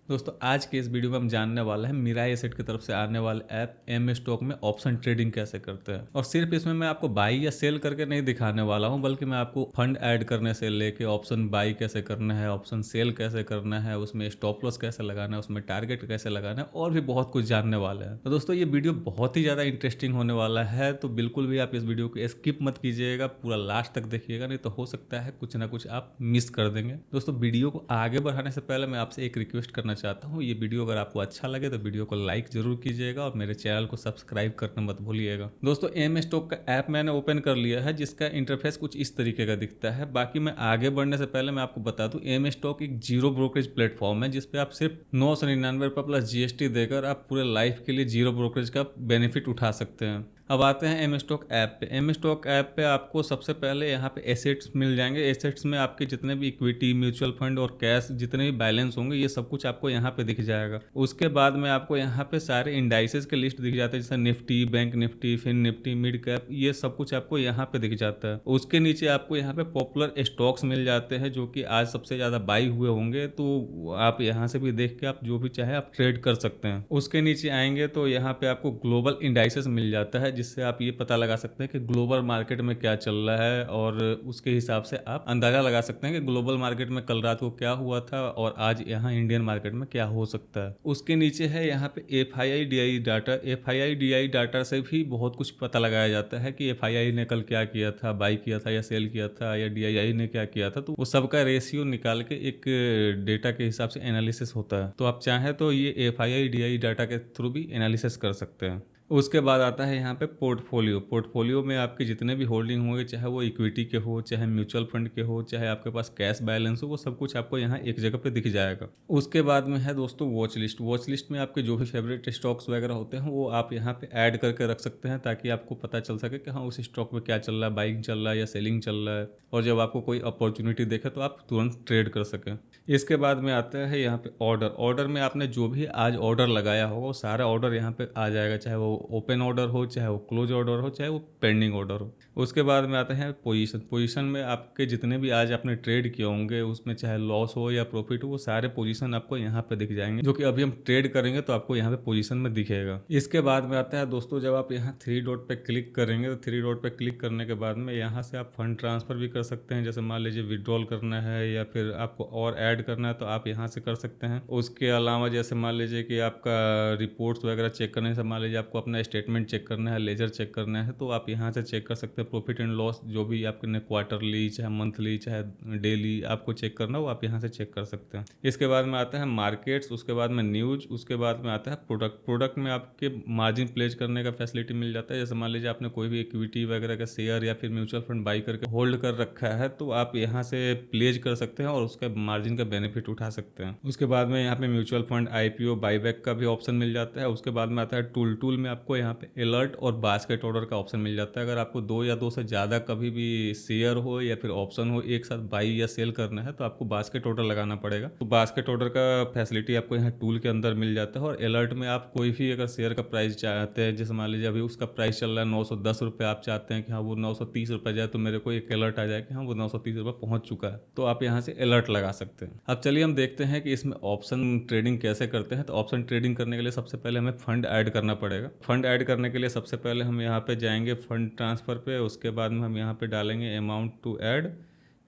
दोस्तों आज के इस वीडियो में हम जानने वाले हैं मिराई एसेट की तरफ से आने वाले ऐप एम स्टॉक में ऑप्शन ट्रेडिंग कैसे करते हैं। और सिर्फ इसमें मैं आपको बाई या सेल करके नहीं दिखाने वाला हूं, बल्कि मैं आपको फंड ऐड करने से लेके ऑप्शन बाई कैसे करना है, ऑप्शन सेल कैसे करना है, उसमें स्टॉप लॉस कैसे लगाना है, उसमें टारगेट कैसे लगाना है और भी बहुत कुछ जानने वाले हैं। तो दोस्तों ये वीडियो बहुत ही ज़्यादा इंटरेस्टिंग होने वाला है, तो बिल्कुल भी आप इस वीडियो को स्किप मत कीजिएगा, पूरा लास्ट तक देखिएगा, नहीं तो हो सकता है कुछ ना कुछ आप मिस कर देंगे। दोस्तों वीडियो को आगे बढ़ाने से पहले मैं आपसे एक रिक्वेस्ट करना चाहता हूँ, ये वीडियो अगर आपको अच्छा लगे तो वीडियो को लाइक जरूर कीजिएगा और मेरे चैनल को सब्सक्राइब करना मत भूलिएगा। दोस्तों एम स्टॉक का ऐप मैंने ओपन कर लिया है, जिसका इंटरफेस कुछ इस तरीके का दिखता है। बाकी मैं आगे बढ़ने से पहले मैं आपको बता दूं, एम स्टॉक एक जीरो ब्रोकरेज प्लेटफॉर्म है, जिसपे आप सिर्फ 999 रुपये प्लस जीएसटी देकर आप पूरे लाइफ के लिए जीरो ब्रोकरेज का बेनिफिट उठा सकते हैं। अब आते हैं एम स्टॉक ऐप पे। एम स्टॉक ऐप पे आपको सबसे पहले यहाँ पे एसेट्स मिल जाएंगे। एसेट्स में आपके जितने भी इक्विटी, म्यूचुअल फंड और कैश जितने भी बैलेंस होंगे, ये सब कुछ आपको यहाँ पे दिख जाएगा। उसके बाद में आपको यहाँ पे सारे इंडाइसेस के लिस्ट दिख जाते हैं, जैसे Nifty, bank Nifty, fin Nifty, mid cap, ये सब कुछ आपको यहाँ पे दिख जाता है। उसके नीचे आपको यहाँ पे पॉपुलर स्टॉक्स मिल जाते हैं, जो कि आज सबसे ज़्यादा बाई हुए होंगे, तो आप यहाँ से भी देख के आप जो भी चाहे आप ट्रेड कर सकते हैं। उसके नीचे आएंगे तो यहाँ पे आपको ग्लोबल इंडाइसेस मिल जाता है, जिससे आप ये पता लगा सकते हैं कि ग्लोबल मार्केट में क्या चल रहा है, और उसके हिसाब से आप अंदाजा लगा सकते हैं कि ग्लोबल मार्केट में कल रात को क्या हुआ था और आज यहाँ इंडियन मार्केट में क्या हो सकता है। उसके नीचे है यहाँ पे FII-DI डाटा। FII-DI डाटा से भी बहुत कुछ पता लगाया जाता है कि FII ने कल क्या किया था, बाई किया था या सेल किया था, या DII ने क्या किया था, तो वो सबका रेशियो निकाल के एक डेटा के हिसाब से एनालिसिस होता है। तो आप चाहें तो ये FII-DI डाटा के थ्रू भी एनालिसिस कर सकते हैं। उसके बाद आता है यहाँ पे पोर्टफोलियो। पोर्टफोलियो में आपके जितने भी होल्डिंग होंगे, चाहे वो इक्विटी के हो, चाहे म्यूचुअल फंड के हो, चाहे आपके पास कैश बैलेंस हो, वो सब कुछ आपको यहाँ एक जगह पे दिख जाएगा। उसके बाद में है दोस्तों वॉच लिस्ट। वॉच लिस्ट में आपके जो भी फेवरेट स्टॉक्स वगैरह होते हैं, वो आप यहाँ पे ऐड करके रख सकते हैं, ताकि आपको पता चल सके कि हाँ उस स्टॉक में क्या चल रहा है, बाइंग चल रहा है या सेलिंग चल रहा है, और जब आपको कोई अपॉर्चुनिटी देखे तो आप तुरंत ट्रेड कर सकें। इसके बाद में आता है यहाँ पे ऑर्डर। ऑर्डर में आपने जो भी आज ऑर्डर लगाया होगा, वो सारा ऑर्डर यहाँ पे आ जाएगा, चाहे वो ओपन ऑर्डर हो, चाहे वो क्लोज ऑर्डर हो, चाहे वो पेंडिंग ऑर्डर हो। उसके बाद में आते हैं पोजीशन। पोजीशन में आपके जितने भी आज आपने ट्रेड किए होंगे, उसमें चाहे लॉस हो या प्रॉफिट हो, वो सारे पोजीशन आपको यहाँ पे दिख जाएंगे, जो कि अभी हम ट्रेड करेंगे तो आपको यहाँ पे पोजीशन में दिखेगा। इसके बाद में आता है दोस्तों, जब आप यहाँ थ्री डॉट पे क्लिक करेंगे, तो थ्री डॉट पे क्लिक करने के बाद में यहाँ से आप फंड ट्रांसफर भी कर सकते हैं। जैसे मान लीजिए विड्रॉल करना है या फिर आपको और ऐड करना है, तो आप यहाँ से कर सकते हैं। उसके अलावा जैसे मान लीजिए कि आपका रिपोर्ट्स वगैरह चेक करने से, मान लीजिए आपको अपना स्टेटमेंट चेक करना है, लेजर चेक करना है, तो आप यहाँ से चेक कर सकते हैं। प्रॉफिट एंड लॉस जो भी आपने क्वार्टरली, चाहे मंथली, चाहे डेली आपको चेक करना हो, आप यहाँ से चेक कर सकते हैं। इसके बाद में आता है मार्केट्स, उसके बाद में न्यूज, उसके बाद में आता है प्रोडक्ट। प्रोडक्ट में आपके मार्जिन प्लेज करने का फैसिलिटी मिल जाता है। जैसे मान लीजिए आपने कोई भी इक्विटी वगैरह का शेयर या फिर म्यूचुअल फंड बाई करके होल्ड कर रखा है, तो आप यहाँ से प्लेज कर सकते हैं और उसका मार्जिन का बेनिफिट उठा सकते हैं। उसके बाद में यहाँ पे म्यूचुअल फंड, IPO, बाईबैक का भी ऑप्शन मिल जाता है। उसके बाद में आता है टूल। टूल में आपको यहाँ पे अलर्ट और बास्केट ऑर्डर का ऑप्शन मिल जाता है। अगर आपको दो या दो से ज़्यादा कभी भी शेयर हो या फिर ऑप्शन हो एक साथ बाई या सेल करना है, तो आपको बास्केट ऑर्डर लगाना पड़ेगा। तो बास्केट ऑर्डर का फैसिलिटी आपको यहाँ टूल के अंदर मिल जाता है। और अलर्ट में आप कोई भी अगर शेयर का प्राइस चाहते हैं, जैसे मान लीजिए अभी उसका प्राइस चल रहा है 910 रुपये, आप चाहते हैं कि हाँ वो 930 रुपये जाए, तो मेरे को एक अलर्ट आ जाए कि हाँ वो 930 रुपये पहुँच चुका है, तो आप यहाँ से अलर्ट लगा सकते हैं। अब चलिए हम देखते हैं कि इसमें ऑप्शन ट्रेडिंग कैसे करते हैं। तो ऑप्शन ट्रेडिंग करने के लिए सबसे पहले हमें फंड ऐड करना पड़ेगा। फंड ऐड करने के लिए सबसे पहले हम यहाँ पे जाएंगे फंड ट्रांसफ़र पे। उसके बाद में हम यहाँ पे डालेंगे अमाउंट टू ऐड।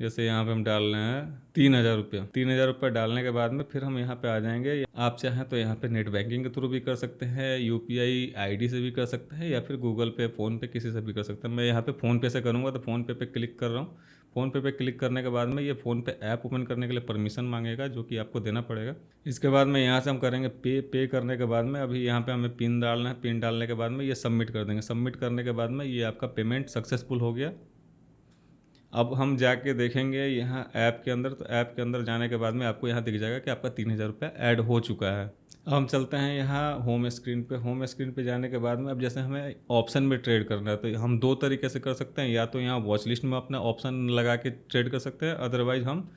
जैसे यहाँ पे हम डाल रहे हैं 3,000 रुपये। 3,000 रुपये डालने के बाद में फिर हम यहाँ पे आ जाएंगे। आप चाहें तो यहाँ पे नेट बैंकिंग के थ्रू भी कर सकते हैं, UPI ID से भी कर सकते हैं, या फिर गूगल पे, फ़ोन पे, किसी से भी कर सकते हैं। मैं यहाँ पे फ़ोन पे से करूँगा, तो फ़ोन पे क्लिक कर रहा हूँ। फ़ोन पे क्लिक करने के बाद में ये फ़ोन पे ऐप ओपन करने के लिए परमिशन मांगेगा, जो कि आपको देना पड़ेगा। इसके बाद में यहाँ से हम करेंगे पे करने के बाद में अभी यहाँ पे हमें पिन डालना है। पिन डालने के बाद में ये सबमिट कर देंगे। सबमिट करने के बाद में ये आपका पेमेंट सक्सेसफुल हो गया। अब हम जाके देखेंगे यहाँ ऐप के अंदर, तो ऐप के अंदर जाने के बाद में आपको यहाँ दिख जाएगा कि आपका 3,000 रुपये ऐड हो चुका है। अब हम चलते हैं यहाँ होम स्क्रीन पे। होम स्क्रीन पे जाने के बाद में अब जैसे हमें ऑप्शन में ट्रेड करना है, तो हम दो तरीके से कर सकते हैं। या तो यहाँ वॉच लिस्ट में अपना ऑप्शन लगा के ट्रेड कर सकते हैं, अदरवाइज हम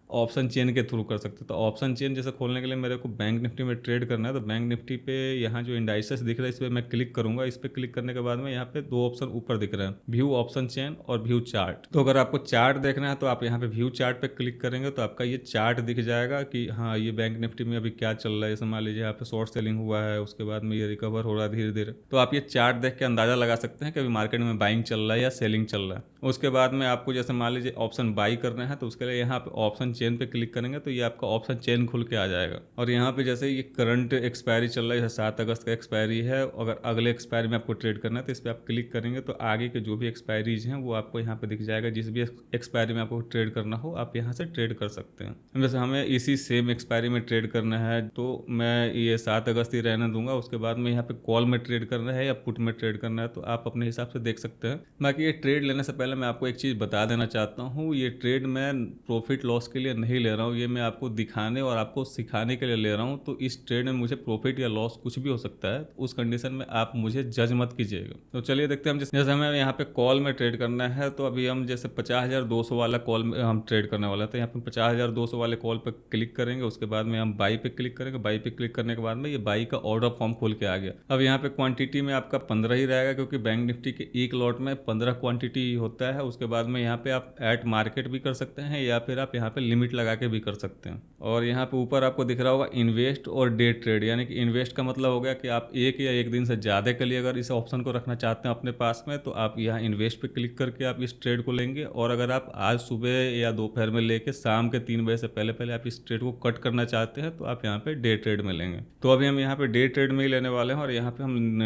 ऑप्शन चेन के थ्रू कर सकते हो। तो ऑप्शन चेन जैसे खोलने के लिए मेरे को बैंक निफ्टी में ट्रेड करना है, तो बैंक निफ्टी पे यहाँ जो इंडाइसेस दिख रहा है इस पर मैं क्लिक करूंगा। इस पर क्लिक करने के बाद में यहाँ पे दो ऑप्शन ऊपर दिख रहा है, व्यू ऑप्शन चेन और व्यू चार्ट। तो अगर आपको चार्ट देखना है तो आप यहाँ पे व्यू चार्ट पे क्लिक करेंगे तो आपका ये चार्ट दिख जाएगा कि हाँ ये बैंक निफ्टी में अभी क्या चल रहा है। जैसे मान लीजिए यहाँ पे शॉर्ट सेलिंग हुआ है, उसके बाद में ये रिकवर हो रहा है धीरे धीरे, तो आप ये चार्ट देख के अंदाजा लगा सकते हैं कि अभी मार्केट में बाइंग चल रहा है या सेलिंग चल रहा है। उसके बाद में आपको जैसे मान लीजिए ऑप्शन बाई करना है तो उसके लिए यहाँ पे ऑप्शन चेन पे क्लिक करेंगे तो ये आपका ऑप्शन चेन खुल के आ जाएगा। और यहाँ पे जैसे ये करंट एक्सपायरी चल रहा है, जैसे 7 अगस्त का एक्सपायरी है, अगर अगले एक्सपायरी में आपको ट्रेड करना है तो इस पर आप क्लिक करेंगे तो आगे के जो भी एक्सपायरीज हैं वो आपको यहाँ पे दिख जाएगा। जिस भी एक्सपायरी में आपको ट्रेड करना हो आप यहाँ से ट्रेड कर सकते हैं। वैसे हमें इसी सेम एक्सपायरी में ट्रेड करना है तो मैं ये 7 अगस्त ही रहने दूंगा। उसके बाद में यहाँ पे कॉल में ट्रेड करना है या पुट में ट्रेड करना है तो आप अपने हिसाब से देख सकते हैं। बाकी ये ट्रेड लेने से पहले मैं आपको एक चीज़ बता देना चाहता हूँ, ये ट्रेड मैं प्रॉफिट लॉस के लिए नहीं ले रहा हूँ, ये मैं आपको दिखाने और आपको सिखाने के लिए ले रहा हूँ। तो इस ट्रेड में मुझे प्रॉफिट या लॉस कुछ भी हो सकता है, तो उस कंडीशन में आप मुझे जज मत कीजिएगा। तो चलिए देखते हैं हम जैसे हमें यहाँ पे कॉल में ट्रेड करना है तो अभी हम जैसे 50,200 वाला कॉल में हम ट्रेड करने वाला है। तो यहाँ पे 50,200 वाले कॉल पर क्लिक करेंगे, उसके बाद में हम बाई पे क्लिक करेंगे। बाई पे क्लिक करने के बाद में ये बाई का ऑर्डर फॉर्म खोल के आ गया। अब यहाँ पे क्वांटिटी में आपका 15 ही रहेगा क्योंकि बैंक निफ्टी के एक लॉट में 15 क्वांटिटी होता है। उसके बाद में यहाँ पे आप एट मार्केट भी कर सकते हैं या फिर आप यहाँ पे लिमिट लगा के भी कर सकते हैं। और यहाँ पे ऊपर आपको दिख रहा होगा इन्वेस्ट और डे ट्रेड, यानी कि इन्वेस्ट का मतलब हो गया कि आप एक या एक दिन से ज़्यादा के लिए अगर इस ऑप्शन को रखना चाहते हैं अपने पास में तो आप यहाँ इन्वेस्ट पे क्लिक करके आप इस ट्रेड को लेंगे। और अगर आप आज सुबह या दोपहर में लेके शाम के 3 बजे से पहले पहले आप इस ट्रेड को कट करना चाहते हैं तो आप यहाँ पे डे ट्रेड में लेंगे। तो अभी हम यहाँ पे डे ट्रेड में ही लेने वाले हैं और यहाँ पे हम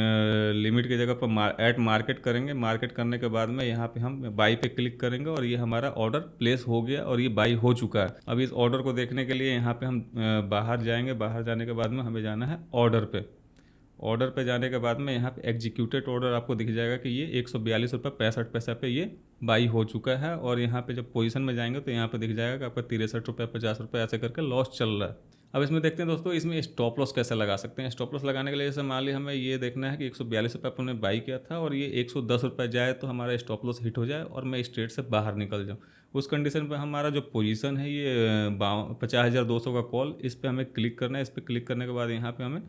लिमिट की जगह पर एट मार्केट करेंगे। मार्केट करने के बाद में यहाँ पे हम बाई पे क्लिक करेंगे और ये हमारा ऑर्डर प्लेस हो गया और ये बाई हो चुका है। अब इस ऑर्डर को देखने के लिए यहाँ पे हम बाहर जाएंगे। बाहर जाने के बाद में हमें जाना है ऑर्डर पे। ऑर्डर पे जाने के बाद में यहाँ पे एग्जीक्यूटेड ऑर्डर आपको दिख जाएगा कि ये 142 रुपये 65 पैसा पे ये बाई हो चुका है। और यहाँ पे जब पोजीशन में जाएंगे तो यहाँ पे दिख जाएगा कि आपका 63 रुपये 50 रुपये ऐसे करके लॉस चल रहा है। अब इसमें देखते हैं दोस्तों इसमें स्टॉप लॉस कैसे लगा सकते हैं। स्टॉप लॉस लगाने के लिए जैसे मान ली हमें ये देखना है कि 142 रुपये हमने बाई किया था और ये 110 रुपये जाए तो हमारा स्टॉप लॉस हिट हो जाए और मैं इस ट्रेड से बाहर निकल जाऊँ। उस कंडीशन पे हमारा जो पोजीशन है ये 50,200 का कॉल, इस पर हमें क्लिक करना है। इस पर क्लिक करने के बाद यहाँ पे हमें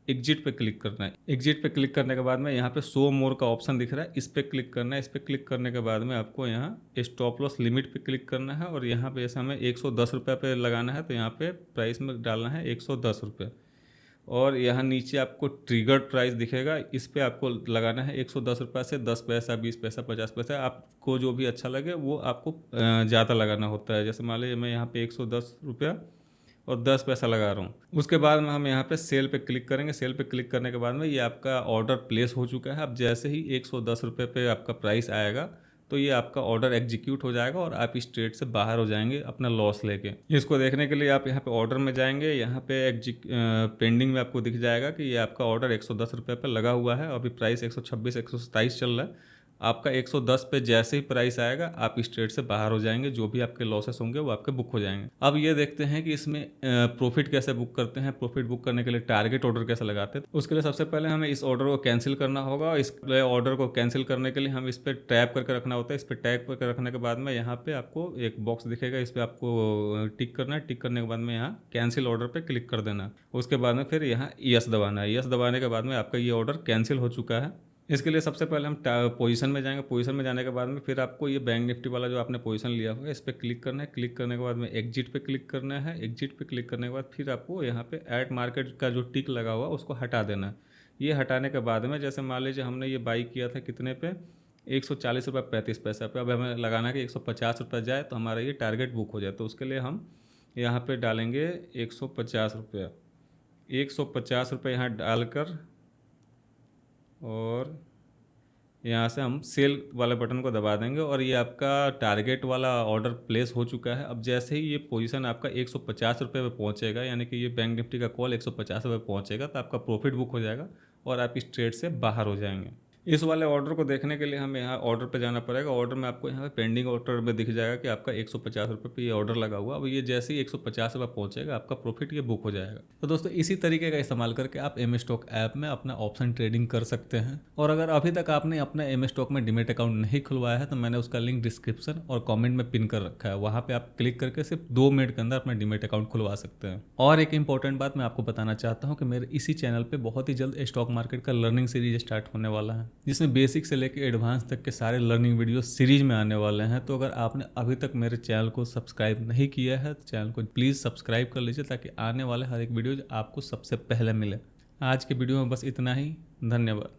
एग्जिट पे क्लिक करना है। एग्जिट पे क्लिक करने के बाद में यहाँ पे शो मोर का ऑप्शन दिख रहा है, इस पर क्लिक करना है। इस पर क्लिक करने के बाद में आपको यहाँ स्टॉप लॉस लिमिट पे क्लिक करना है और यहाँ पे जैसे हमें 110 रुपये पे लगाना है तो यहाँ पे प्राइस में डालना है 110 रुपये। और यहाँ नीचे आपको ट्रिगर प्राइस दिखेगा, इस पे आपको लगाना है 110 रुपये से 10 पैसा 20 पैसा 50 पैसा, आपको जो भी अच्छा लगे वो आपको ज़्यादा लगाना होता है। जैसे मान लीजिए मैं यहाँ पे 110 रुपया और 10 पैसा लगा रहा हूँ। उसके बाद में हम यहाँ पे सेल पे क्लिक करेंगे। सेल पे क्लिक करने के बाद में ये आपका ऑर्डर प्लेस हो चुका है। अब जैसे ही 110 रुपये पे आपका प्राइस आएगा तो ये आपका ऑर्डर एग्जीक्यूट हो जाएगा और आप इस ट्रेड से बाहर हो जाएंगे अपना लॉस लेके। इसको देखने के लिए आप यहाँ पे ऑर्डर में जाएंगे। यहाँ पे पेंडिंग में आपको दिख जाएगा कि ये आपका ऑर्डर 110 रुपये पर लगा हुआ है। अभी प्राइस 126 127 चल रहा है। आपका 110 पे जैसे ही प्राइस आएगा आप इस ट्रेड से बाहर हो जाएंगे। जो भी आपके लॉसेस होंगे वो आपके बुक हो जाएंगे। अब ये देखते हैं कि इसमें प्रॉफिट कैसे बुक करते हैं। प्रॉफिट बुक करने के लिए टारगेट ऑर्डर कैसे लगाते हैं। उसके लिए सबसे पहले हमें इस ऑर्डर को कैंसिल करना होगा। इस ऑर्डर को कैंसिल करने के लिए हम इस पर टैप करके रखना होता है। इस पर टैप करके रखने के बाद में यहाँ पे आपको एक बॉक्स दिखेगा, इस पर आपको टिक करना है। टिक करने के बाद में यहाँ कैंसिल ऑर्डर पर क्लिक कर देना है। उसके बाद में फिर यहाँ यस दबाना है। यस दबाने के बाद में आपका ये ऑर्डर कैंसिल हो चुका है। इसके लिए सबसे पहले हम पोजीशन में जाएंगे। पोजीशन में जाने के बाद में फिर आपको ये बैंक निफ्टी वाला जो आपने पोजीशन लिया होगा इस पर क्लिक करना है। क्लिक करने के बाद में एग्जिट पे क्लिक करना है। एग्जिट पे क्लिक करने के बाद फिर आपको यहाँ पे ऐड मार्केट का जो टिक लगा हुआ उसको हटा देना है। ये हटाने के बाद में जैसे मान लीजिए हमने ये बाई किया था कितने पे 140 रुपये 35 पैसा पे, अब हमें लगाना है कि 150 रुपये जाए तो हमारा ये टारगेट बुक हो जाए। तो उसके लिए हम यहाँ पर डालेंगे 150 रुपये। 150 रुपये यहाँ डालकर और यहाँ से हम सेल वाले बटन को दबा देंगे और ये आपका टारगेट वाला ऑर्डर प्लेस हो चुका है। अब जैसे ही ये पोजीशन आपका 150 रुपये पे पहुँचेगा, यानी कि ये बैंक निफ्टी का कॉल 150 रुपये पहुँचेगा तो आपका प्रॉफिट बुक हो जाएगा और आप इस ट्रेड से बाहर हो जाएंगे। इस वाले ऑर्डर को देखने के लिए हमें यहाँ ऑर्डर पे जाना पड़ेगा। ऑर्डर में आपको यहाँ पे पेंडिंग ऑर्डर में दिख जाएगा कि आपका 150 रुपये पे ये ऑर्डर लगा हुआ। अब ये जैसे ही 150 रुपये पहुँचेगा आपका प्रॉफिट ये बुक हो जाएगा। तो दोस्तों इसी तरीके का इस्तेमाल करके आप एम स्टॉक ऐप में अपना ऑप्शन ट्रेडिंग कर सकते हैं। और अगर अभी तक आपने अपना एम स्टॉक में डीमैट अकाउंट नहीं खुलवाया है तो मैंने उसका लिंक डिस्क्रिप्शन और कॉमेंट में पिन कर रखा है, वहाँ पे आप क्लिक करके सिर्फ 2 मिनट के अंदर अपना डीमैट अकाउंट खुलवा सकते हैं। और एक इंपॉर्टेंट बात मैं आपको बताना चाहता हूँ कि मेरे इसी चैनल पे बहुत ही जल्द स्टॉक मार्केट का लर्निंग सीरीज स्टार्ट होने वाला है, जिसमें बेसिक से लेकर एडवांस तक के सारे लर्निंग वीडियो सीरीज में आने वाले हैं। तो अगर आपने अभी तक मेरे चैनल को सब्सक्राइब नहीं किया है तो चैनल को प्लीज़ सब्सक्राइब कर लीजिए, ताकि आने वाले हर एक वीडियो आपको सबसे पहले मिले। आज के वीडियो में बस इतना ही। धन्यवाद।